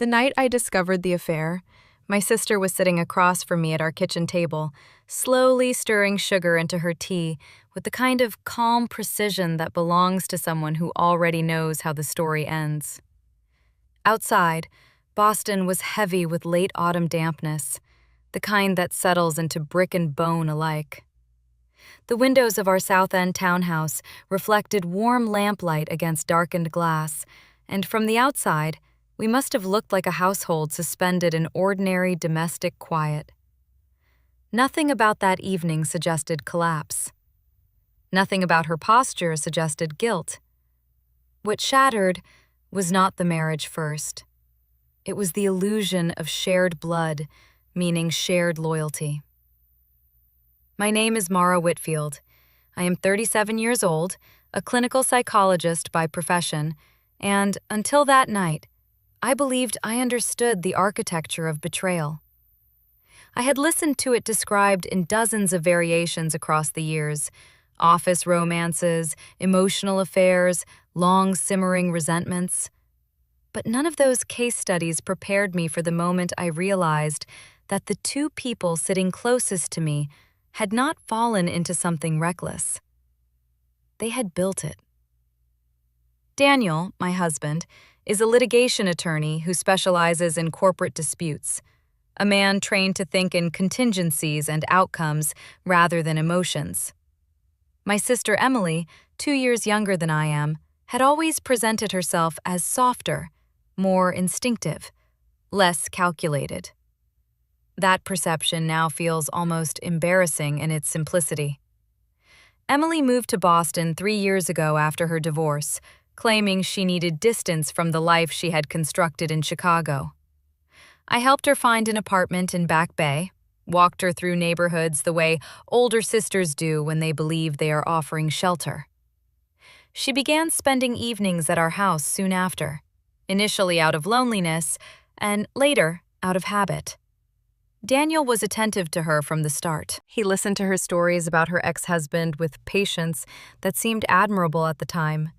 The night I discovered the affair, my sister was sitting across from me at our kitchen table, slowly stirring sugar into her tea with the kind of calm precision that belongs to someone who already knows how the story ends. Outside, Boston was heavy with late autumn dampness, the kind that settles into brick and bone alike. The windows of our South End townhouse reflected warm lamplight against darkened glass, and from the outside, we must have looked like a household suspended in ordinary domestic quiet. Nothing about that evening suggested collapse. Nothing about her posture suggested guilt. What shattered was not the marriage first. It was the illusion of shared blood, meaning shared loyalty. My name is Mara Whitfield. I am 37 years old, a clinical psychologist by profession, and until that night, I believed I understood the architecture of betrayal. I had listened to it described in dozens of variations across the years: office romances, emotional affairs, long simmering resentments. But none of those case studies prepared me for the moment I realized that the two people sitting closest to me had not fallen into something reckless. They had built it. Daniel, my husband, is a litigation attorney who specializes in corporate disputes, a man trained to think in contingencies and outcomes rather than emotions. My sister Emily, 2 years younger than I am, had always presented herself as softer, more instinctive, less calculated. That perception now feels almost embarrassing in its simplicity. Emily moved to Boston 3 years ago after her divorce, claiming she needed distance from the life she had constructed in Chicago. I helped her find an apartment in Back Bay, walked her through neighborhoods the way older sisters do when they believe they are offering shelter. She began spending evenings at our house soon after, initially out of loneliness, and later out of habit. Daniel was attentive to her from the start. He listened to her stories about her ex-husband with patience that seemed admirable at the time,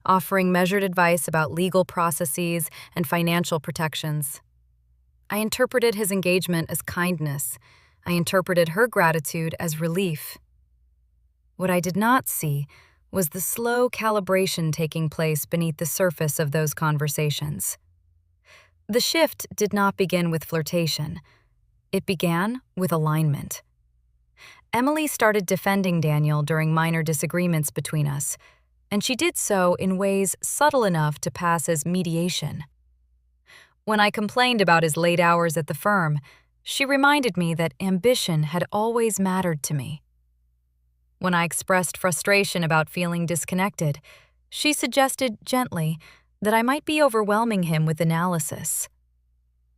offering measured advice about legal processes and financial protections. I interpreted his engagement as kindness. I interpreted her gratitude as relief. What I did not see was the slow calibration taking place beneath the surface of those conversations. The shift did not begin with flirtation. It began with alignment. Emily started defending Daniel during minor disagreements between us, and she did so in ways subtle enough to pass as mediation. When I complained about his late hours at the firm, she reminded me that ambition had always mattered to me. When I expressed frustration about feeling disconnected, she suggested gently that I might be overwhelming him with analysis.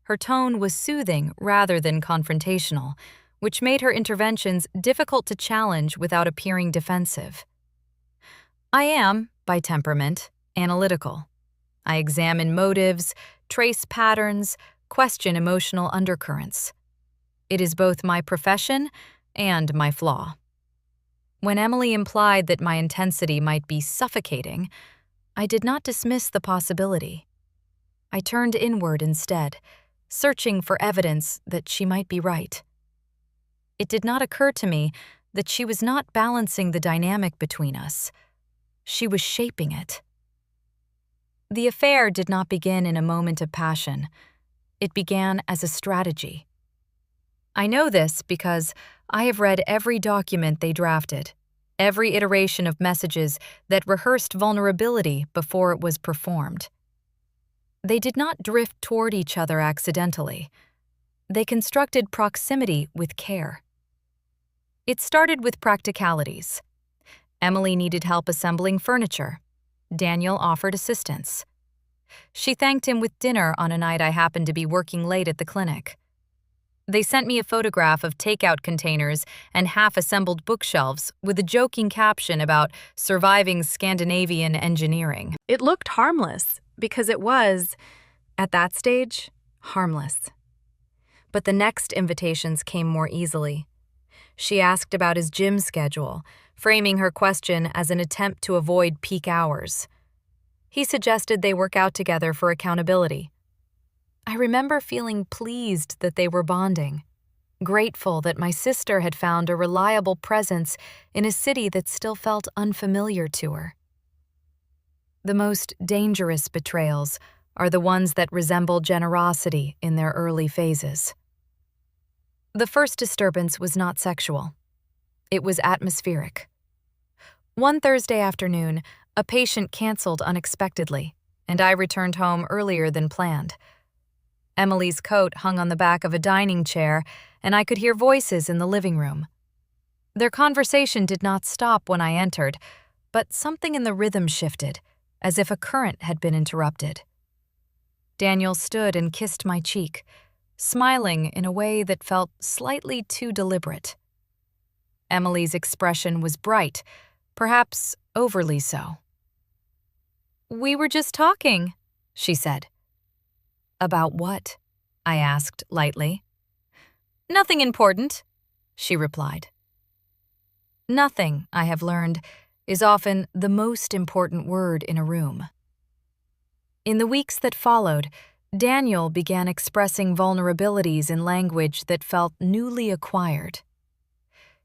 Her tone was soothing rather than confrontational, which made her interventions difficult to challenge without appearing defensive. I am, by temperament, analytical. I examine motives, trace patterns, question emotional undercurrents. It is both my profession and my flaw. When Emily implied that my intensity might be suffocating, I did not dismiss the possibility. I turned inward instead, searching for evidence that she might be right. It did not occur to me that she was not balancing the dynamic between us. She was shaping it. The affair did not begin in a moment of passion. It began as a strategy. I know this because I have read every document they drafted, every iteration of messages that rehearsed vulnerability before it was performed. They did not drift toward each other accidentally. They constructed proximity with care. It started with practicalities. Emily needed help assembling furniture. Daniel offered assistance. She thanked him with dinner on a night I happened to be working late at the clinic. They sent me a photograph of takeout containers and half-assembled bookshelves with a joking caption about surviving Scandinavian engineering. It looked harmless because it was, at that stage, harmless. But the next invitations came more easily. She asked about his gym schedule, framing her question as an attempt to avoid peak hours. He suggested they work out together for accountability. I remember feeling pleased that they were bonding, grateful that my sister had found a reliable presence in a city that still felt unfamiliar to her. The most dangerous betrayals are the ones that resemble generosity in their early phases. The first disturbance was not sexual. It was atmospheric. One Thursday afternoon, a patient canceled unexpectedly, and I returned home earlier than planned. Emily's coat hung on the back of a dining chair, and I could hear voices in the living room. Their conversation did not stop when I entered, but something in the rhythm shifted, as if a current had been interrupted. Daniel stood and kissed my cheek, smiling in a way that felt slightly too deliberate. Emily's expression was bright, perhaps overly so. "We were just talking," she said. "About what?" I asked lightly. "Nothing important," she replied. Nothing, I have learned, is often the most important word in a room. In the weeks that followed, Daniel began expressing vulnerabilities in language that felt newly acquired.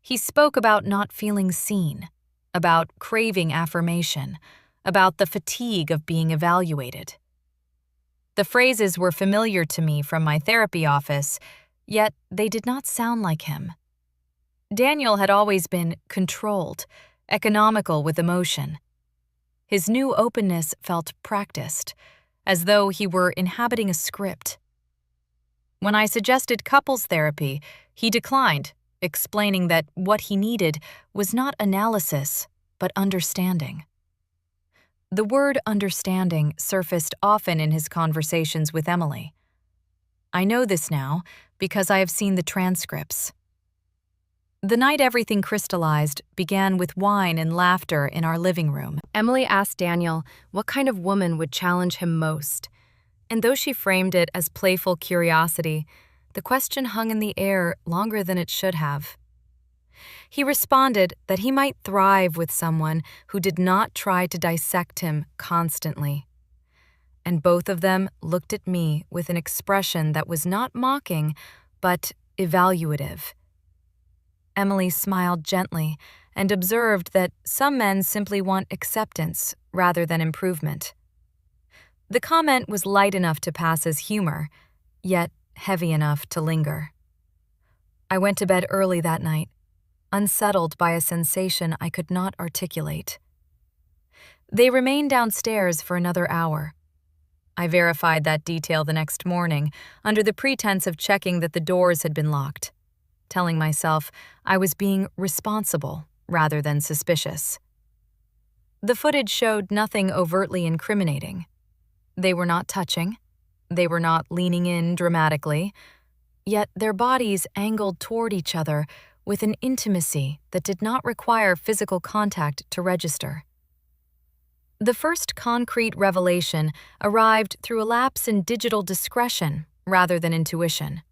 He spoke about not feeling seen, about craving affirmation, about the fatigue of being evaluated. The phrases were familiar to me from my therapy office, yet they did not sound like him. Daniel had always been controlled, economical with emotion. His new openness felt practiced, as though he were inhabiting a script. When I suggested couples therapy, he declined, explaining that what he needed was not analysis, but understanding. The word understanding surfaced often in his conversations with Emily. I know this now because I have seen the transcripts. The night everything crystallized began with wine and laughter in our living room. Emily asked Daniel what kind of woman would challenge him most, and though she framed it as playful curiosity, the question hung in the air longer than it should have. He responded that he might thrive with someone who did not try to dissect him constantly. And both of them looked at me with an expression that was not mocking, but evaluative. Emily smiled gently and observed that some men simply want acceptance rather than improvement. The comment was light enough to pass as humor, yet heavy enough to linger. I went to bed early that night, unsettled by a sensation I could not articulate. They remained downstairs for another hour. I verified that detail the next morning under the pretense of checking that the doors had been locked, telling myself I was being responsible rather than suspicious. The footage showed nothing overtly incriminating. They were not touching. They were not leaning in dramatically. Yet their bodies angled toward each other with an intimacy that did not require physical contact to register. The first concrete revelation arrived through a lapse in digital discretion rather than intuition.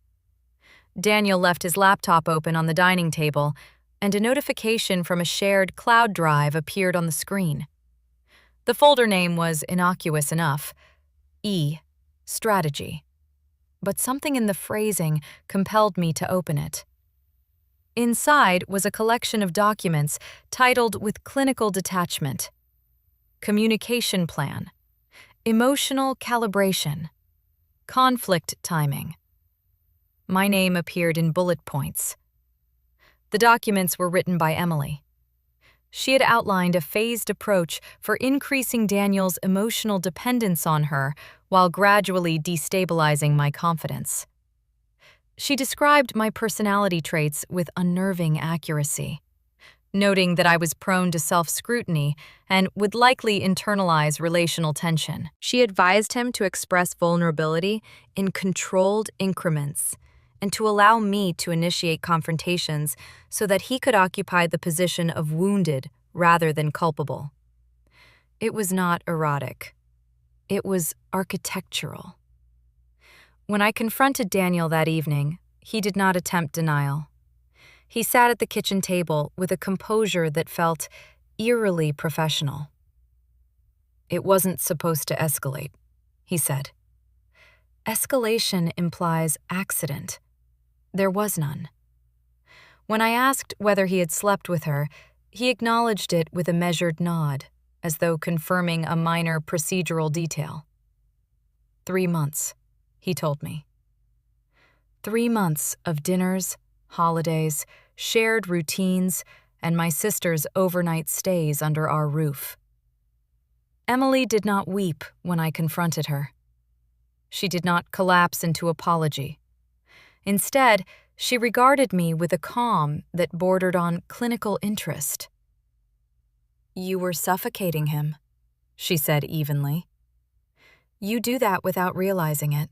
Daniel left his laptop open on the dining table, and a notification from a shared cloud drive appeared on the screen. The folder name was innocuous enough, Strategy. But something in the phrasing compelled me to open it. Inside was a collection of documents titled with clinical detachment: Communication Plan, Emotional Calibration, Conflict Timing. My name appeared in bullet points. The documents were written by Emily. She had outlined a phased approach for increasing Daniel's emotional dependence on her while gradually destabilizing my confidence. She described my personality traits with unnerving accuracy, noting that I was prone to self-scrutiny and would likely internalize relational tension. She advised him to express vulnerability in controlled increments and to allow me to initiate confrontations so that he could occupy the position of wounded rather than culpable. It was not erotic. It was architectural. When I confronted Daniel that evening, he did not attempt denial. He sat at the kitchen table with a composure that felt eerily professional. "It wasn't supposed to escalate," he said. Escalation implies accident. There was none. When I asked whether he had slept with her, he acknowledged it with a measured nod, as though confirming a minor procedural detail. 3 months, he told me. 3 months of dinners, holidays, shared routines, and my sister's overnight stays under our roof. Emily did not weep when I confronted her. She did not collapse into apology. Instead, she regarded me with a calm that bordered on clinical interest. "You were suffocating him," she said evenly. "You do that without realizing it."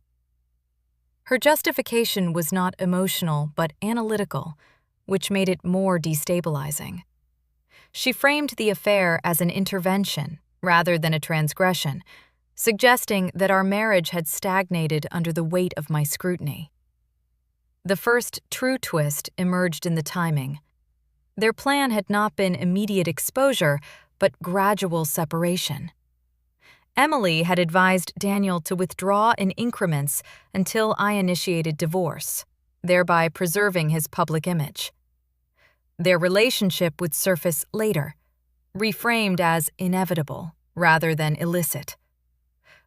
Her justification was not emotional but analytical, which made it more destabilizing. She framed the affair as an intervention rather than a transgression, suggesting that our marriage had stagnated under the weight of my scrutiny. The first true twist emerged in the timing. Their plan had not been immediate exposure, but gradual separation. Emily had advised Daniel to withdraw in increments until I initiated divorce, thereby preserving his public image. Their relationship would surface later, reframed as inevitable rather than illicit.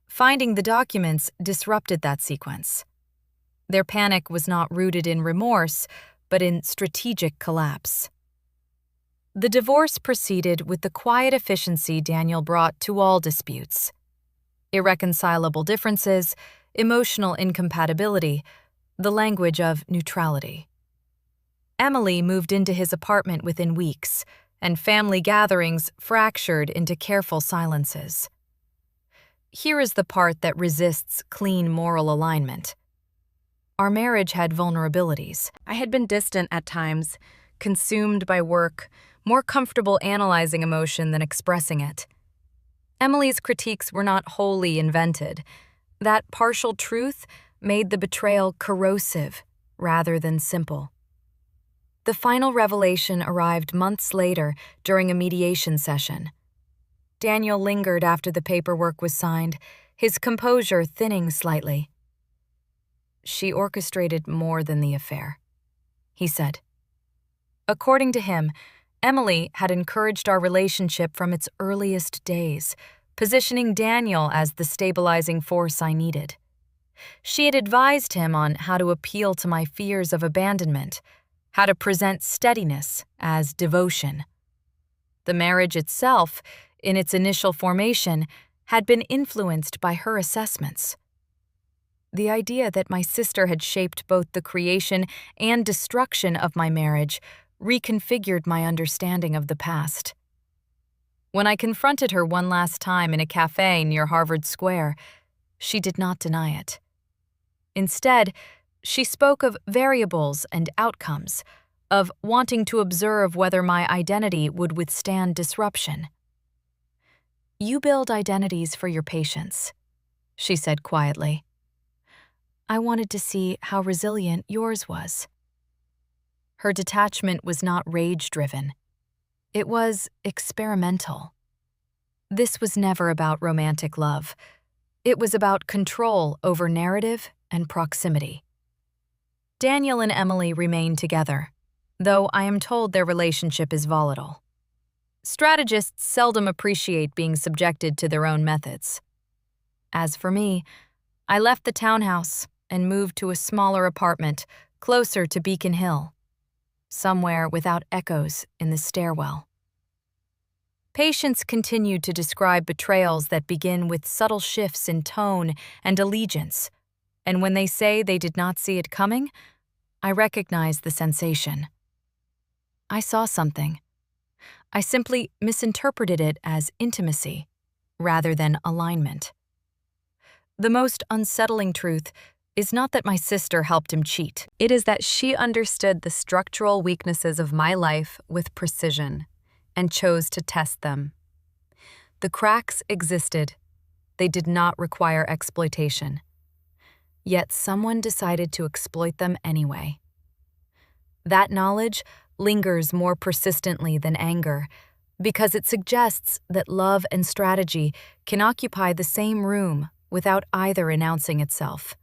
Finding the documents disrupted that sequence. Their panic was not rooted in remorse, but in strategic collapse. The divorce proceeded with the quiet efficiency Daniel brought to all disputes. Irreconcilable differences, emotional incompatibility, the language of neutrality. Emily moved into his apartment within weeks, and family gatherings fractured into careful silences. Here is the part that resists clean moral alignment. Our marriage had vulnerabilities. I had been distant at times, consumed by work, more comfortable analyzing emotion than expressing it. Emily's critiques were not wholly invented. That partial truth made the betrayal corrosive rather than simple. The final revelation arrived months later during a mediation session. Daniel lingered after the paperwork was signed, his composure thinning slightly. "She orchestrated more than the affair," he said. According to him, Emily had encouraged our relationship from its earliest days, positioning Daniel as the stabilizing force I needed. She had advised him on how to appeal to my fears of abandonment, how to present steadiness as devotion. The marriage itself, in its initial formation, had been influenced by her assessments. The idea that my sister had shaped both the creation and destruction of my marriage reconfigured my understanding of the past. When I confronted her one last time in a cafe near Harvard Square, she did not deny it. Instead, she spoke of variables and outcomes, of wanting to observe whether my identity would withstand disruption. "You build identities for your patients," she said quietly. "I wanted to see how resilient yours was." Her detachment was not rage-driven. It was experimental. This was never about romantic love. It was about control over narrative and proximity. Daniel and Emily remain together, though I am told their relationship is volatile. Strategists seldom appreciate being subjected to their own methods. As for me, I left the townhouse and moved to a smaller apartment closer to Beacon Hill, somewhere without echoes in the stairwell. Patients continue to describe betrayals that begin with subtle shifts in tone and allegiance, and when they say they did not see it coming, I recognize the sensation. I saw something. I simply misinterpreted it as intimacy rather than alignment. The most unsettling truth is not that my sister helped him cheat. It is that she understood the structural weaknesses of my life with precision and chose to test them. The cracks existed. They did not require exploitation. Yet someone decided to exploit them anyway. That knowledge lingers more persistently than anger because it suggests that love and strategy can occupy the same room without either announcing itself.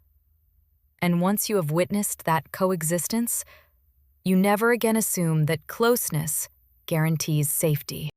And once you have witnessed that coexistence, you never again assume that closeness guarantees safety.